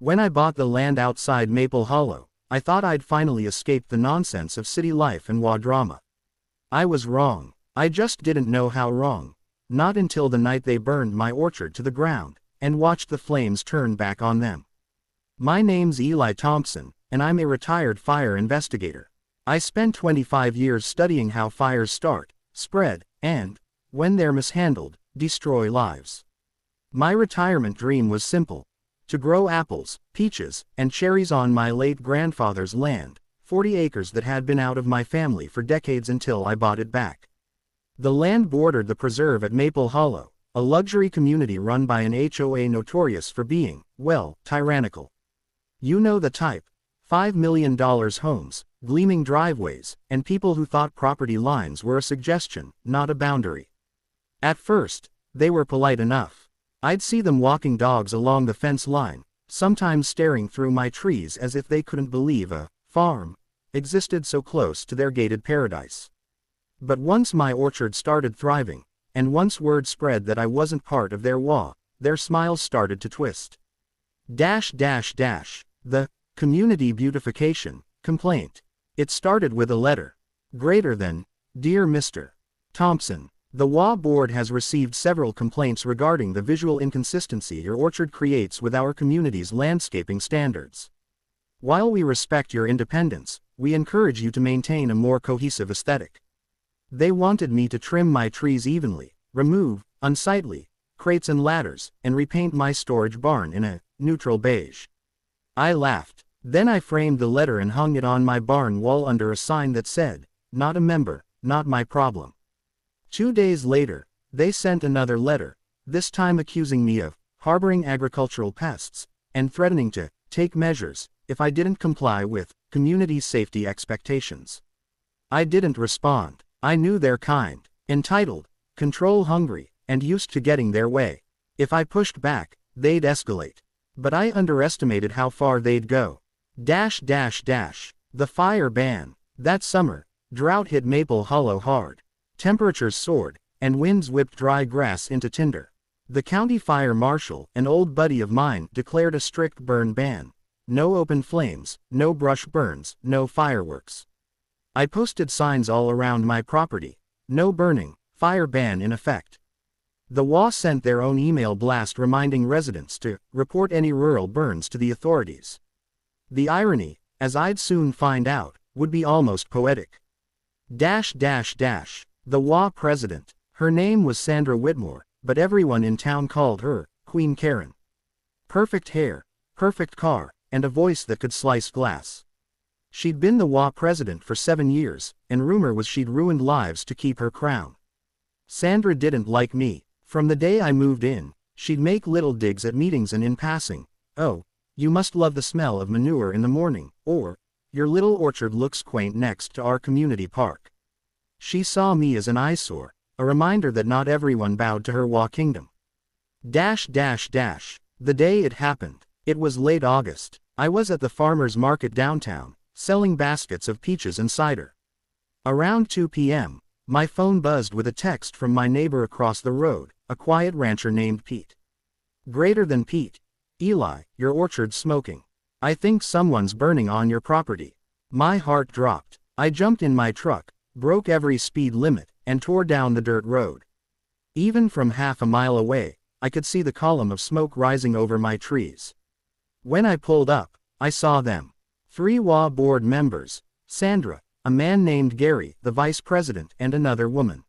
When I bought the land outside Maple Hollow, I thought I'd finally escaped the nonsense of city life and HOA drama. I was wrong. I just didn't know how wrong. Not until the night they burned my orchard to the ground, and watched the flames turn back on them. My name's Eli Thompson, and I'm a retired fire investigator. I spent 25 years studying how fires start, spread, and, when they're mishandled, destroy lives. My retirement dream was simple: to grow apples, peaches, and cherries on my late grandfather's land, 40 acres that had been out of my family for decades until I bought it back. The land bordered the preserve at Maple Hollow, a luxury community run by an HOA notorious for being, well, tyrannical. You know the type: $5 million homes, gleaming driveways, and people who thought property lines were a suggestion, not a boundary. At first, they were polite enough. I'd see them walking dogs along the fence line, sometimes staring through my trees as if they couldn't believe a farm existed so close to their gated paradise. But once my orchard started thriving, and once word spread that I wasn't part of their HOA, their smiles started to twist. The community beautification complaint. It started with a letter. Greater than, Dear Mr. Thompson, the HOA board has received several complaints regarding the visual inconsistency your orchard creates with our community's landscaping standards. While we respect your independence, we encourage you to maintain a more cohesive aesthetic. They wanted me to trim my trees evenly, remove unsightly crates and ladders, and repaint my storage barn in a neutral beige. I laughed. Then I framed the letter and hung it on my barn wall under a sign that said, Not a member, not my problem. 2 days later, they sent another letter, this time accusing me of harboring agricultural pests, and threatening to take measures if I didn't comply with community safety expectations. I didn't respond. I knew their kind: entitled, control hungry, and used to getting their way. If I pushed back, they'd escalate. But I underestimated how far they'd go. The fire ban. That summer, drought hit Maple Hollow hard. Temperatures soared, and winds whipped dry grass into tinder. The county fire marshal, an old buddy of mine, declared a strict burn ban. No open flames, no brush burns, no fireworks. I posted signs all around my property. No burning, fire ban in effect. The HOA sent their own email blast reminding residents to report any rural burns to the authorities. The irony, as I'd soon find out, would be almost poetic. The HOA president. Her name was Sandra Whitmore, but everyone in town called her Queen Karen. Perfect hair, perfect car, and a voice that could slice glass. She'd been the HOA president for 7 years, and rumor was she'd ruined lives to keep her crown. Sandra didn't like me. From the day I moved in, she'd make little digs at meetings and in passing. Oh, you must love the smell of manure in the morning, or, your little orchard looks quaint next to our community park. She saw me as an eyesore, a reminder that not everyone bowed to her HOA kingdom. The day it happened. It was late August. I was at the farmer's market downtown, selling baskets of peaches and cider. Around 2 p.m., my phone buzzed with a text from my neighbor across the road, a quiet rancher named Pete. Greater than Pete. Eli, your orchard's smoking. I think someone's burning on your property. My heart dropped. I jumped in my truck, broke every speed limit, and tore down the dirt road. Even from half a mile away, I could see the column of smoke rising over my trees. When I pulled up, I saw them. 3 HOA board members: Sandra, a man named Gary, the vice president, and another woman.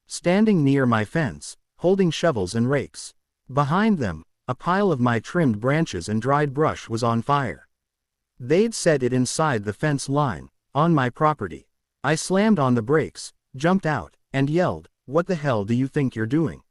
Standing near my fence, holding shovels and rakes. Behind them, a pile of my trimmed branches and dried brush was on fire. They'd set it inside the fence line, on my property. I slammed on the brakes, jumped out, and yelled, What the hell do you think you're doing?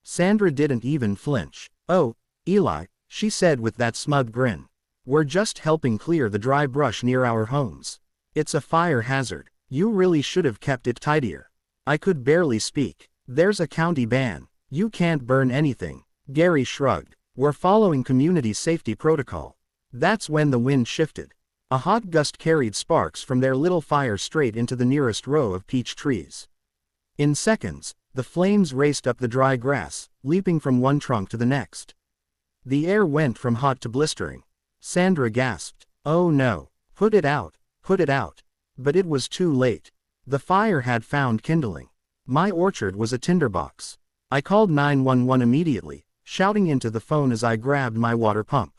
Sandra didn't even flinch. Oh, Eli, she said with that smug grin. We're just helping clear the dry brush near our homes. It's a fire hazard. You really should have kept it tidier. I could barely speak. There's a county ban. You can't burn anything. Gary shrugged. We're following community safety protocol. That's when the wind shifted. A hot gust carried sparks from their little fire straight into the nearest row of peach trees. In seconds, the flames raced up the dry grass, leaping from one trunk to the next. The air went from hot to blistering, Sandra gasped. "Oh no. Put it out. Put it out." But it was too late. The fire had found kindling. My orchard was a tinderbox. I called 911 immediately, shouting into the phone as I grabbed my water pump.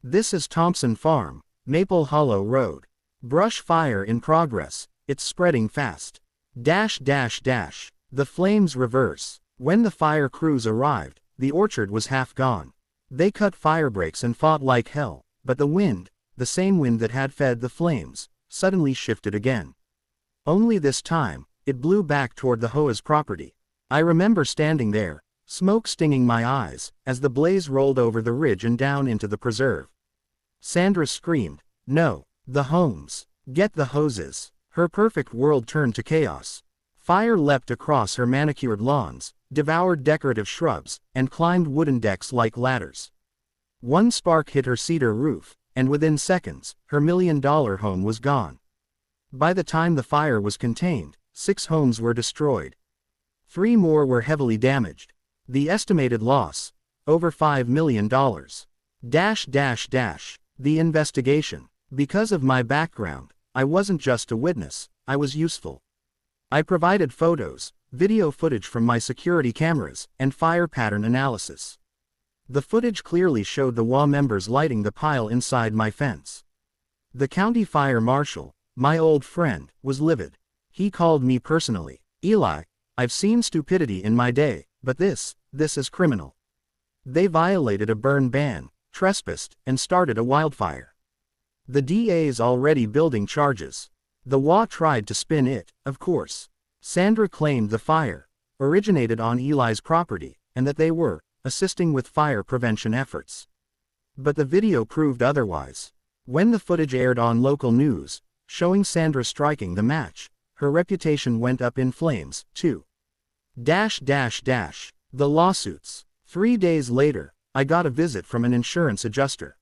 "This is Thompson Farm, Maple Hollow Road. Brush fire in progress. It's spreading fast. The flames reverse." When the fire crews arrived, the orchard was half gone. They cut fire breaks and fought like hell, but the wind, the same wind that had fed the flames, suddenly shifted again. Only this time, it blew back toward the HOA's property. I remember standing there, smoke stinging my eyes, as the blaze rolled over the ridge and down into the preserve. Sandra screamed, "No, the homes. Get the hoses." Her perfect world turned to chaos. Fire leapt across her manicured lawns, devoured decorative shrubs, and climbed wooden decks like ladders. One spark hit her cedar roof, and within seconds, her $1 million home was gone. By the time the fire was contained, 6 homes were destroyed. 3 more were heavily damaged. The estimated loss, over $5 million. The investigation. Because of my background, I wasn't just a witness, I was useful. I provided photos, video footage from my security cameras, and fire pattern analysis. The footage clearly showed the HOA members lighting the pile inside my fence. The county fire marshal, my old friend, was livid. He called me personally. "Eli, I've seen stupidity in my day, but this is criminal. They violated a burn ban, trespassed, and started a wildfire. The DA's already building charges." The HOA tried to spin it, of course. Sandra claimed the fire originated on Eli's property, and that they were assisting with fire prevention efforts. But the video proved otherwise. When the footage aired on local news, showing Sandra striking the match, her reputation went up in flames, too. The lawsuits. 3 days later, I got a visit from an insurance adjuster.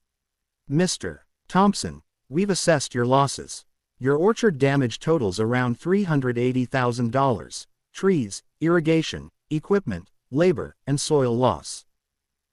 "Mr. Thompson, we've assessed your losses. Your orchard damage totals around $380,000, trees, irrigation, equipment, labor, and soil loss."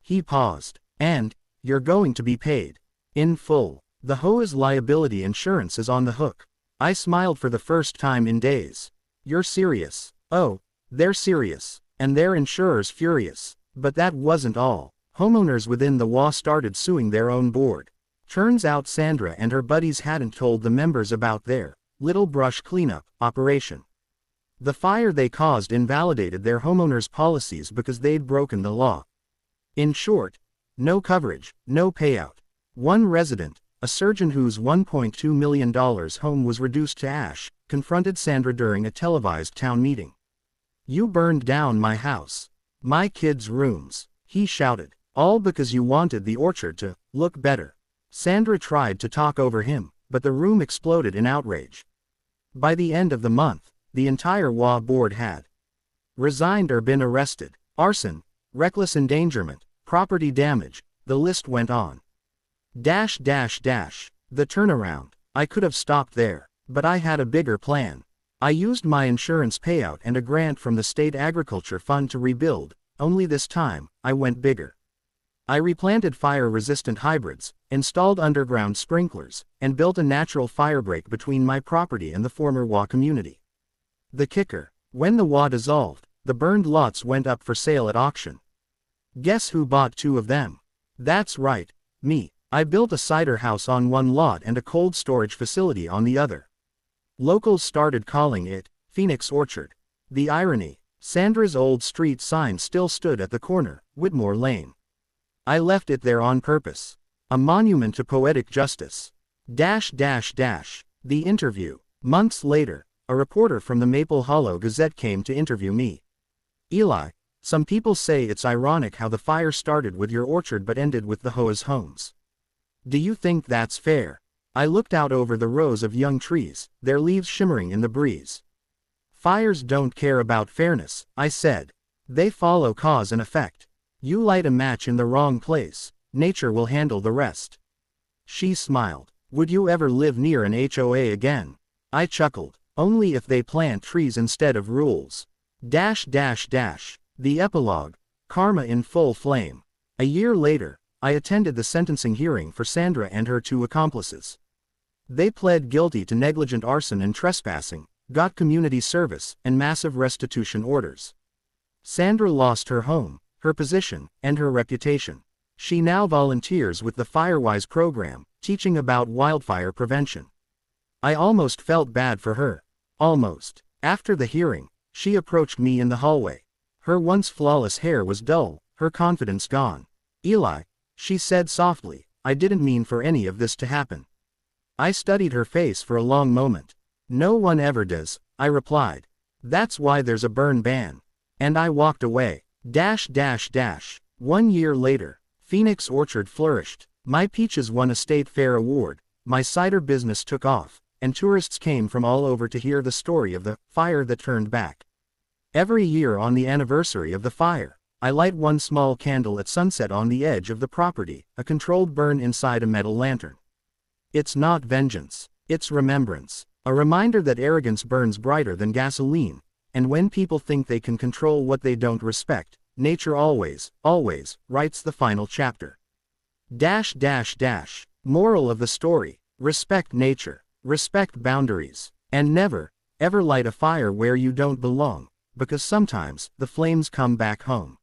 He paused. "And, you're going to be paid. In full. The HOA's liability insurance is on the hook." I smiled for the first time in days. "You're serious?" "Oh, they're serious. And their insurer's furious." But that wasn't all. Homeowners within the HOA started suing their own board. Turns out Sandra and her buddies hadn't told the members about their little brush cleanup operation. The fire they caused invalidated their homeowners' policies because they'd broken the law. In short, no coverage, no payout. One resident, a surgeon whose $1.2 million home was reduced to ash, confronted Sandra during a televised town meeting. "You burned down my house. My kids' rooms," he shouted, "all because you wanted the orchard to look better." Sandra tried to talk over him, but the room exploded in outrage. By the end of the month, the entire HOA board had resigned or been arrested. Arson, reckless endangerment, property damage, the list went on. The turnaround. I could have stopped there, but I had a bigger plan. I used my insurance payout and a grant from the state agriculture fund to rebuild, only this time, I went bigger. I replanted fire-resistant hybrids, installed underground sprinklers, and built a natural firebreak between my property and the former HOA community. The kicker: when the HOA dissolved, the burned lots went up for sale at auction. Guess who bought 2 of them? That's right, me. I built a cider house on one lot and a cold storage facility on the other. Locals started calling it Phoenix Orchard. The irony: Sandra's old street sign still stood at the corner, Whitmore Lane. I left it there on purpose. A monument to poetic justice. The interview. Months later, a reporter from the Maple Hollow Gazette came to interview me. "Eli, some people say it's ironic how the fire started with your orchard but ended with the HOA's homes. Do you think that's fair?" I looked out over the rows of young trees, their leaves shimmering in the breeze. "Fires don't care about fairness," I said. "They follow cause and effect. You light a match in the wrong place, nature will handle the rest." She smiled. "Would you ever live near an HOA again?" I chuckled. "Only if they plant trees instead of rules." The epilogue. Karma in full flame. A year later, I attended the sentencing hearing for Sandra and her 2 accomplices. They pled guilty to negligent arson and trespassing, got community service and massive restitution orders. Sandra lost her home, her position, and her reputation. She now volunteers with the Firewise program, teaching about wildfire prevention. I almost felt bad for her. Almost. After the hearing, she approached me in the hallway. Her once flawless hair was dull, her confidence gone. "Eli," she said softly, "I didn't mean for any of this to happen." I studied her face for a long moment. "No one ever does," I replied. "That's why there's a burn ban." And I walked away. 1 year later, Phoenix Orchard flourished. My peaches won a state fair award, my cider business took off, and tourists came from all over to hear the story of the fire that turned back. Every year on the anniversary of the fire, I light one small candle at sunset on the edge of the property, a controlled burn inside a metal lantern. It's not vengeance, it's remembrance. A reminder that arrogance burns brighter than gasoline, and when people think they can control what they don't respect, nature always, always, writes the final chapter. Moral of the story: respect nature, respect boundaries, and never, ever light a fire where you don't belong, because sometimes, the flames come back home.